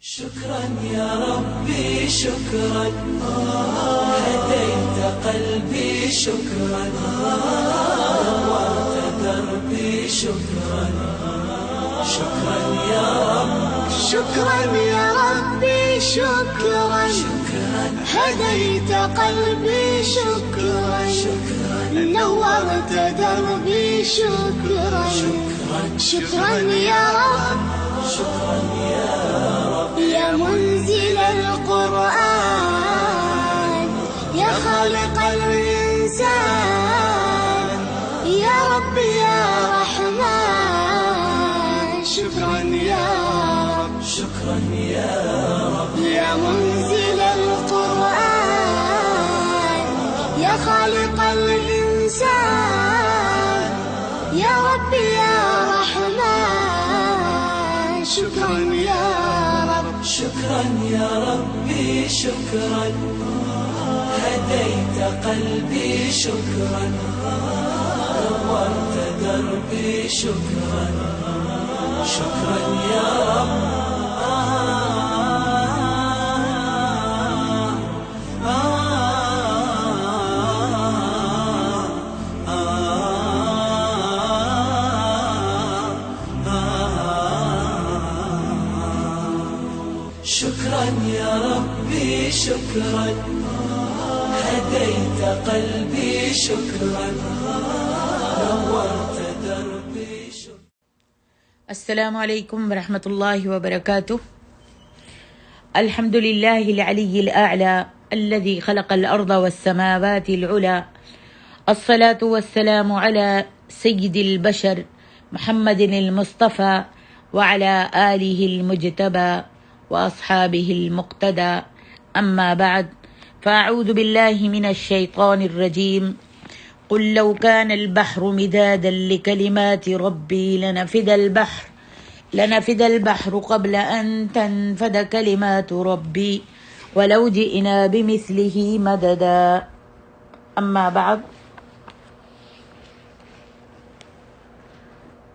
شكرا يا ربي شكرا، هديت قلبي شكرا، نورت دربي شكرا. شكرا يا رب، شكرا يا ربي شكرا، هديت قلبي شكرا، نورت دربي شكرا. شكرا يا رب، شكرا يا رب، يا منزل القرآن، يا خالق الإنسان، يا رب يا رحمن. شكرا يا رب، شكرا يا رب، يا منزل القرآن، يا خالق الإنسان، يا رب يا رحمن. شكرا يا رب، شكرا يا ربي شكرا، هديت قلبي شكرا، نورت دربي شكرا. شكرا يا رب، شكرا يا ربي شكرا، هديت قلبي شكرا، نورت دربي شكرا. السلام علیکم ورحمۃ اللہ وبرکاتہ. الحمد للہ العلی الاعلی الذي خلق الارض والسماوات العلى، الصلاة والسلام على سید البشر محمد المصطفى وعلى آلہ المجتبى واصحابہ المقتدى. اما بعد، فاعوذ باللہ من الشیطان الرجیم. قل لو كان البحر مدادا لكلمات ربي لنفد البحر قبل أن تنفد كلمات ربي ولو جئنا بمثله مددا. أما بعد،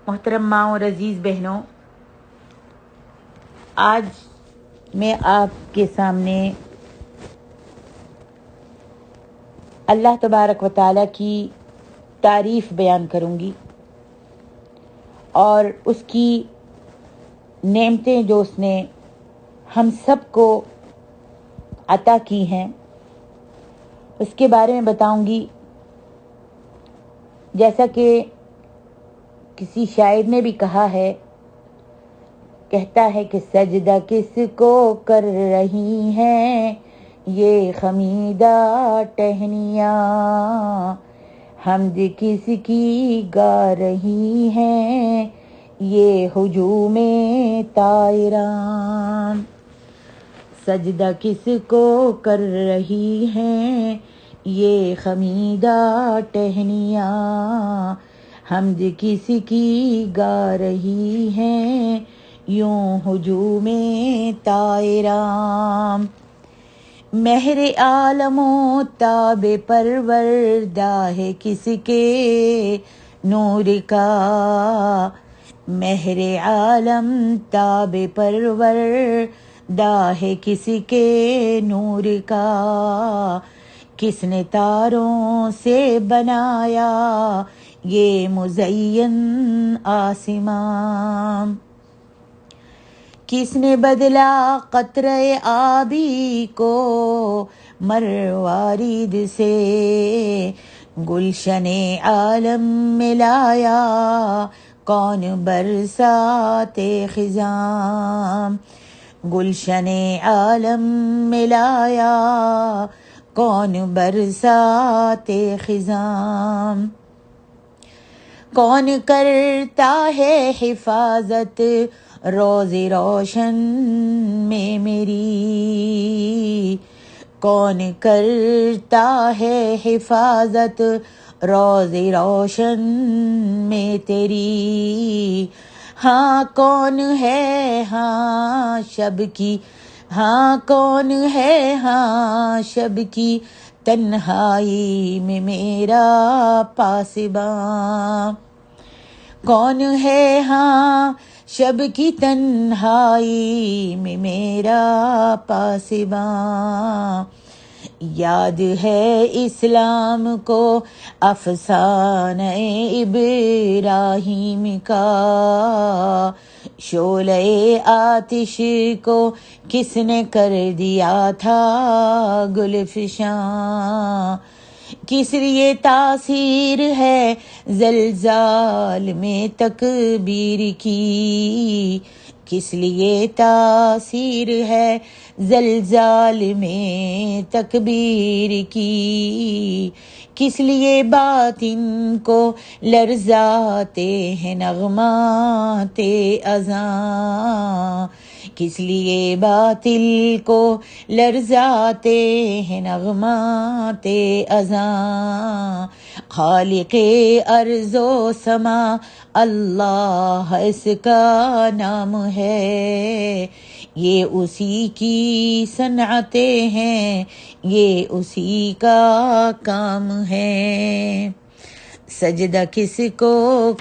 محترم ماں اور عزیز بہنوں، آج میں آپ کے سامنے اللہ تبارک و تعالیٰ کی تعریف بیان کروں گی اور اس کی نعمتیں جو اس نے ہم سب کو عطا کی ہیں اس کے بارے میں بتاؤں گی. جیسا کہ کسی شاعر نے بھی کہا ہے، کہتا ہے کہ سجدہ کس کو کر رہی ہیں یہ خمیدہ ٹہنیاں، حمد کس کی گا رہی ہیں یہ ہجوم طائران. سجدہ کس کو کر رہی ہیں یہ خمیدہ ٹہنیاں، حمد کس کی گا رہی ہیں یوں ہجوم طائران. مہر عالم و تاب پروردہ ہے کس کے نور کا، مہر عالم تاب پروردہ ہے کس کے نور کا، کس نے تاروں سے بنایا یہ مزین آسمان، کس نے بدلا قطرے آبی کو مروارید سے، گلشن عالم میں لایا کون برسات خزاں، گلشن عالم میں لایا کون برسات خزاں. کون کرتا ہے حفاظت روز روشن میں میری، کون کرتا ہے حفاظت روز روشن میں تیری. ہاں کون ہے ہاں شب کی، ہاں کون ہے ہاں شب کی تنہائی میں میرا پاسباں، کون ہے ہاں شب کی تنہائی میں میرا پاسباں، یاد ہے اسلام کو افسانہ ابراہیم کا، شعلہ آتش کو کس نے کر دیا تھا گلفشاں، کس لیے تاثیر ہے زلزال میں تکبیر کی، کس لیے تاثیر ہے زلزال میں تکبیر کی، کس لیے باطن کو لرزاتے ہیں نغمات اذاں، کس لیے باطل کو لرزاتے ہیں نغمات اذاں، خالق ارض و سما اللہ اس کا نام ہے، یہ اسی کی صنعتیں ہیں، یہ اسی کا کام ہے، سجدہ کس کو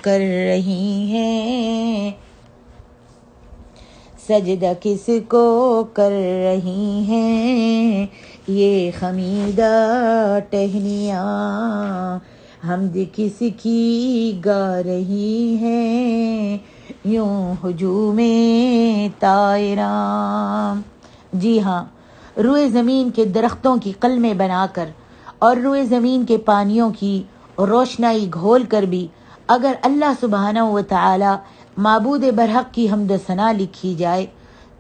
کر رہی ہیں، سجدہ کس کو کر رہی ہیں، یہ خمیدہ ٹہنیاں، حمد کس کی گا رہی ہیں، یوں ہجوم طائراں۔ جی ہاں، روئے زمین کے درختوں کی قلمیں بنا کر اور روئے زمین کے پانیوں کی روشنائی گھول کر بھی اگر اللہ سبحانہ و تعالی معبود برحق کی حمد و ثنا لکھی جائے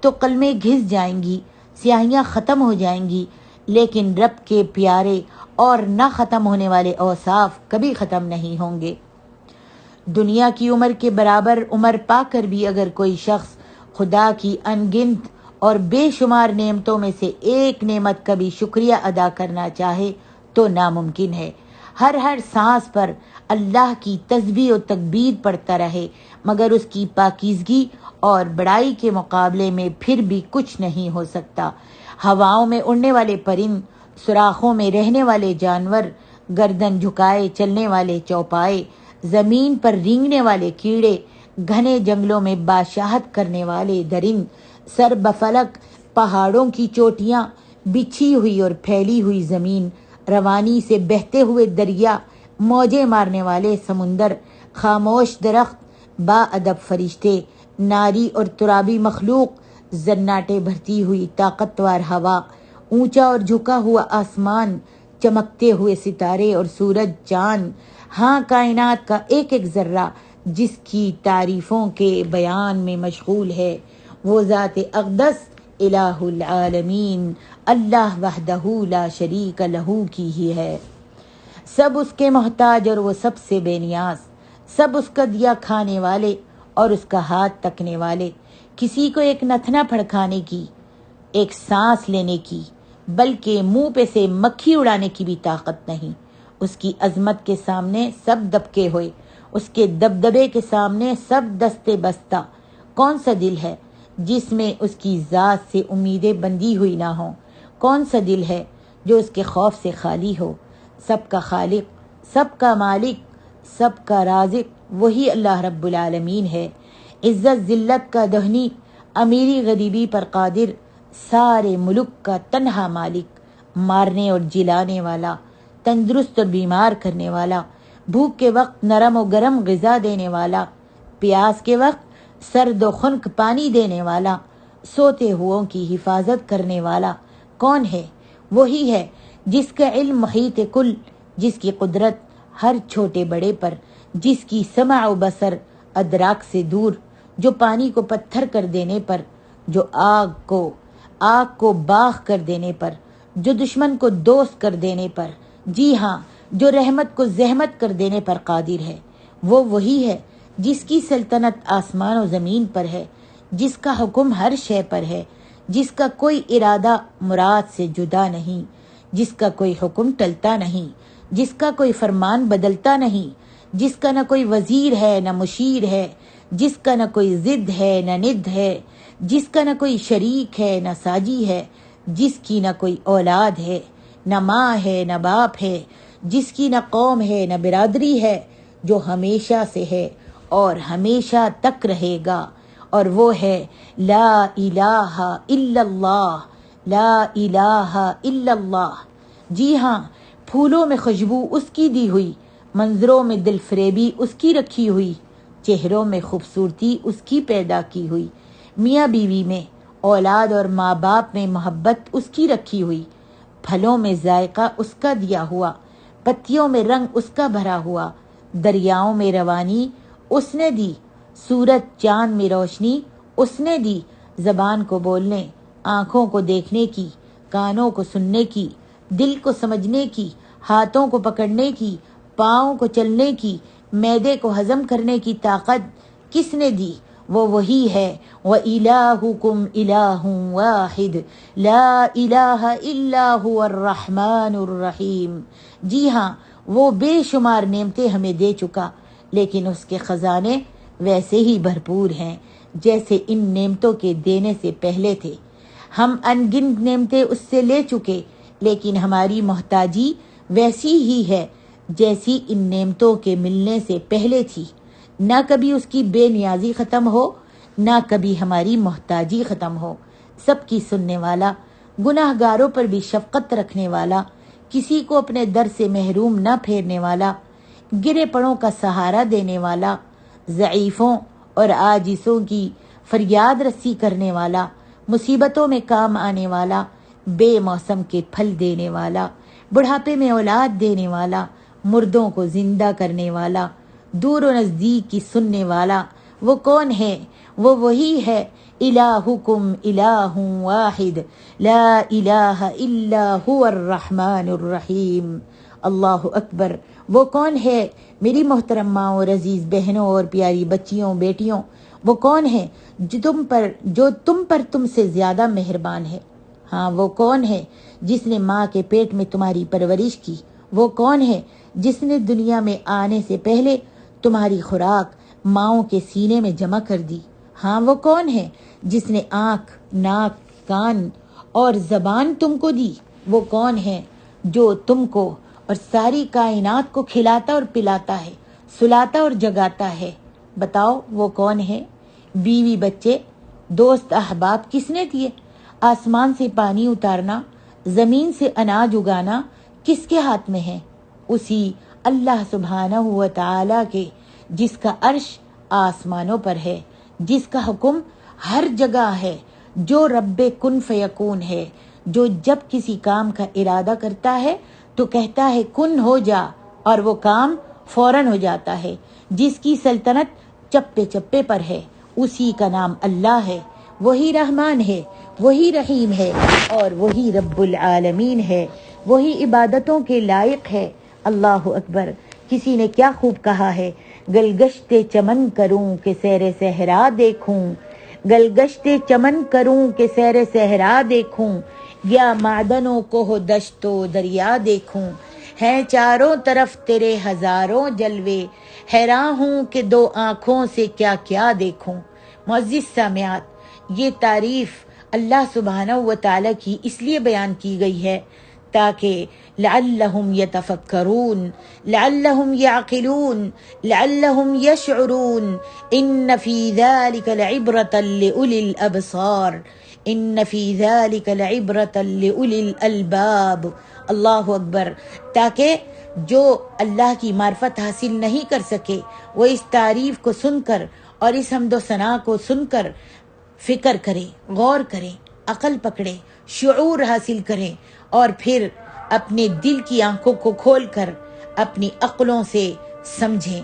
تو قلمیں گھس جائیں گی، سیاہیاں ختم ہو جائیں گی، لیکن رب کے پیارے اور نہ ختم ہونے والے اوصاف کبھی ختم نہیں ہوں گے۔ دنیا کی عمر کے برابر عمر پا کر بھی اگر کوئی شخص خدا کی انگنت اور بے شمار نعمتوں میں سے ایک نعمت کا بھی شکریہ ادا کرنا چاہے تو ناممکن ہے۔ ہر سانس پر اللہ کی تسبیح و تکبیر پڑھتا رہے مگر اس کی پاکیزگی اور بڑائی کے مقابلے میں پھر بھی کچھ نہیں ہو سکتا۔ ہواؤں میں اڑنے والے پرند، سوراخوں میں رہنے والے جانور، گردن جھکائے چلنے والے چوپائے، زمین پر رینگنے والے کیڑے، گھنے جنگلوں میں باشاہت کرنے والے درند، سر بفلک پہاڑوں کی چوٹیاں، بچھی ہوئی اور پھیلی ہوئی زمین، روانی سے بہتے ہوئے دریا، موجیں مارنے والے سمندر، خاموش درخت، با ادب فرشتے، ناری اور ترابی مخلوق، زناٹے بھرتی ہوئی طاقتور ہوا، اونچا اور جھکا ہوا آسمان، چمکتے ہوئے ستارے اور سورج چاند، ہاں کائنات کا ایک ایک ذرہ جس کی تعریفوں کے بیان میں مشغول ہے، وہ ذات اقدس الہ العالمین اللہ وحدہ لا شریک لہ کی ہی ہے۔ سب اس کے محتاج اور وہ سب سے بے نیاز، سب اس کا دیا کھانے والے اور اس کا ہاتھ تکنے والے، کسی کو ایک نتنا پھڑکانے کی، ایک سانس لینے کی، بلکہ منہ پہ سے مکھی اڑانے کی بھی طاقت نہیں۔ اس کی عظمت کے سامنے سب دبکے ہوئے، اس کے دبدبے کے سامنے سب دستے بستہ۔ کون سا دل ہے جس میں اس کی ذات سے امیدیں بندھی ہوئی نہ ہوں؟ کون سا دل ہے جو اس کے خوف سے خالی ہو؟ سب کا خالق، سب کا مالک، سب کا رازق وہی اللہ رب العالمین ہے۔ عزت ذلت کا دہنی، امیری غریبی پر قادر، سارے ملک کا تنہا مالک، مارنے اور جلانے والا، تندرست اور بیمار کرنے والا، بھوک کے وقت نرم و گرم غذا دینے والا، پیاس کے وقت سرد و خنک پانی دینے والا، سوتے ہوں کی حفاظت کرنے والا کون ہے؟ وہی ہے جس کا علم محیط کل، جس کی قدرت ہر چھوٹے بڑے پر، جس کی سمع و بصر ادراک سے دور، جو پانی کو پتھر کر دینے پر، جو آگ کو باغ کر دینے پر، جو دشمن کو دوست کر دینے پر، جی ہاں، جو رحمت کو زحمت کر دینے پر قادر ہے۔ وہ وہی ہے جس کی سلطنت آسمان و زمین پر ہے، جس کا حکم ہر شے پر ہے، جس کا کوئی ارادہ مراد سے جدا نہیں، جس کا کوئی حکم ٹلتا نہیں، جس کا کوئی فرمان بدلتا نہیں، جس کا نہ کوئی وزیر ہے نہ مشیر ہے، جس کا نہ کوئی ضد ہے نہ ند ہے، جس کا نہ کوئی شریک ہے نہ ساجی ہے، جس کی نہ کوئی اولاد ہے، نہ ماں ہے نہ باپ ہے، جس کی نہ قوم ہے نہ برادری ہے، جو ہمیشہ سے ہے اور ہمیشہ تک رہے گا اور وہ ہے لا الہ الا اللہ، لا الہ الا اللہ۔ جی ہاں، پھولوں میں خوشبو اس کی دی ہوئی، منظروں میں دل فریبی اس کی رکھی ہوئی، چہروں میں خوبصورتی اس کی پیدا کی ہوئی، میاں بیوی میں، اولاد اور ماں باپ میں محبت اس کی رکھی ہوئی، پھلوں میں ذائقہ اس کا دیا ہوا، پتیوں میں رنگ اس کا بھرا ہوا، دریاؤں میں روانی اس نے دی، سورج چاند میں روشنی اس نے دی، زبان کو بولنے، آنکھوں کو دیکھنے کی، کانوں کو سننے کی، دل کو سمجھنے کی، ہاتھوں کو پکڑنے کی، پاؤں کو چلنے کی، معدے کو ہضم کرنے کی طاقت کس نے دی؟ وہ وہی ہے، وَإِلَٰهُكُمْ إِلَٰهٌ وَاحِدٌ لَا إِلَٰهَ إِلَّا هُوَ الرَّحْمَٰنُ الرَّحِيمُ۔ جی ہاں، وہ بے شمار نعمتیں ہمیں دے چکا، لیکن اس کے خزانے ویسے ہی بھرپور ہیں جیسے ان نعمتوں کے دینے سے پہلے تھے۔ ہم ان گنت نعمتیں اس سے لے چکے، لیکن ہماری محتاجی ویسی ہی ہے جیسی ان نعمتوں کے ملنے سے پہلے تھی۔ نہ کبھی اس کی بے نیازی ختم ہو، نہ کبھی ہماری محتاجی ختم ہو۔ سب کی سننے والا، گناہ گاروں پر بھی شفقت رکھنے والا، کسی کو اپنے در سے محروم نہ پھیرنے والا، گرے پڑوں کا سہارا دینے والا، ضعیفوں اور عاجزوں کی فریاد رسی کرنے والا، مصیبتوں میں کام آنے والا، بے موسم کے پھل دینے والا، بڑھاپے میں اولاد دینے والا، مردوں کو زندہ کرنے والا، دور و نزدیک کی سننے والا، وہ کون ہے؟ وہ وہی ہے، الہکم الہ واحد لا الہ الا هو الرحمن الرحیم۔ اللہ اکبر۔ وہ کون ہے میری محترم ماں اور عزیز بہنوں اور پیاری بچیوں بیٹیوں؟ وہ کون ہے جو تم پر تم سے زیادہ مہربان ہے؟ ہاں، وہ کون ہے جس نے ماں کے پیٹ میں تمہاری پرورش کی؟ وہ کون ہے جس نے دنیا میں آنے سے پہلے تمہاری خوراک ماؤں کے سینے میں جمع کر دی؟ ہاں، وہ کون ہے جس نے آنکھ، ناک، کان اور زبان تم کو دی؟ وہ کون ہے جو تم کو اور ساری کائنات کو کھلاتا اور پلاتا ہے، سلاتا اور جگاتا ہے؟ بتاؤ وہ کون ہے؟ بیوی بچے، دوست احباب کس نے دیے؟ آسمان سے پانی اتارنا، زمین سے اناج اگانا کس کے ہاتھ میں ہے؟ اسی اللہ سبحانہ و تعالی کے، جس کا عرش آسمانوں پر ہے، جس کا حکم ہر جگہ ہے، جو رب کن فیکون ہے، جو جب کسی کام کا ارادہ کرتا ہے تو کہتا ہے کن ہو جا، اور وہ کام فوراً ہو جاتا ہے، جس کی سلطنت چپے چپے پر ہے، اسی کا نام اللہ ہے۔ وہی رحمان ہے، وہی رحیم ہے، اور وہی رب العالمین ہے، وہی عبادتوں کے لائق ہے۔ اللہ اکبر۔ کسی نے کیا خوب کہا ہے، گلگشت چمن کروں کہ سیر صحرا دیکھوں، گلگشت چمن کروں کہ سیر صحرا دیکھوں، یا معدنوں کو دشت و دریا دیکھوں، ہیں چاروں طرف تیرے ہزاروں جلوے، حیران ہوں کہ دو آنکھوں سے کیا کیا دیکھوں۔ معزز سامعات، یہ تعریف اللہ سبحانہ و تعالی کی اس لیے بیان کی گئی ہے تاکہ لعلہم یتفکرون، لعلہم یعقلون، لعلہم یشعرون، ان فی ذلک لعبرۃ لأولی الابصار، ان فی ذلک لعبرۃ لأولی الالباب۔ اللہ اکبر۔ تاکہ جو اللہ کی معرفت حاصل نہیں کر سکے وہ اس تعریف کو سن کر اور اس حمد و ثنا کو سن کر فکر کریں، غور کریں، عقل پکڑیں، شعور حاصل کریں، اور پھر اپنے دل کی آنکھوں کو کھول کر اپنی عقلوں سے سمجھیں،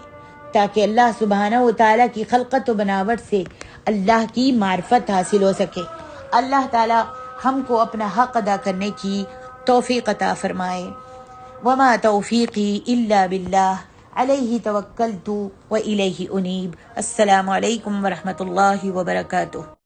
تاکہ اللہ سبحانہ و تعالیٰ کی خلقت و بناوٹ سے اللہ کی معرفت حاصل ہو سکے۔ اللہ تعالیٰ ہم کو اپنا حق ادا کرنے کی توفیق عطا فرمائے۔ وما توفیقی الا باللہ، علیہ توکلت و الیہ انیب۔ السلام علیکم ورحمۃ اللہ وبرکاتہ۔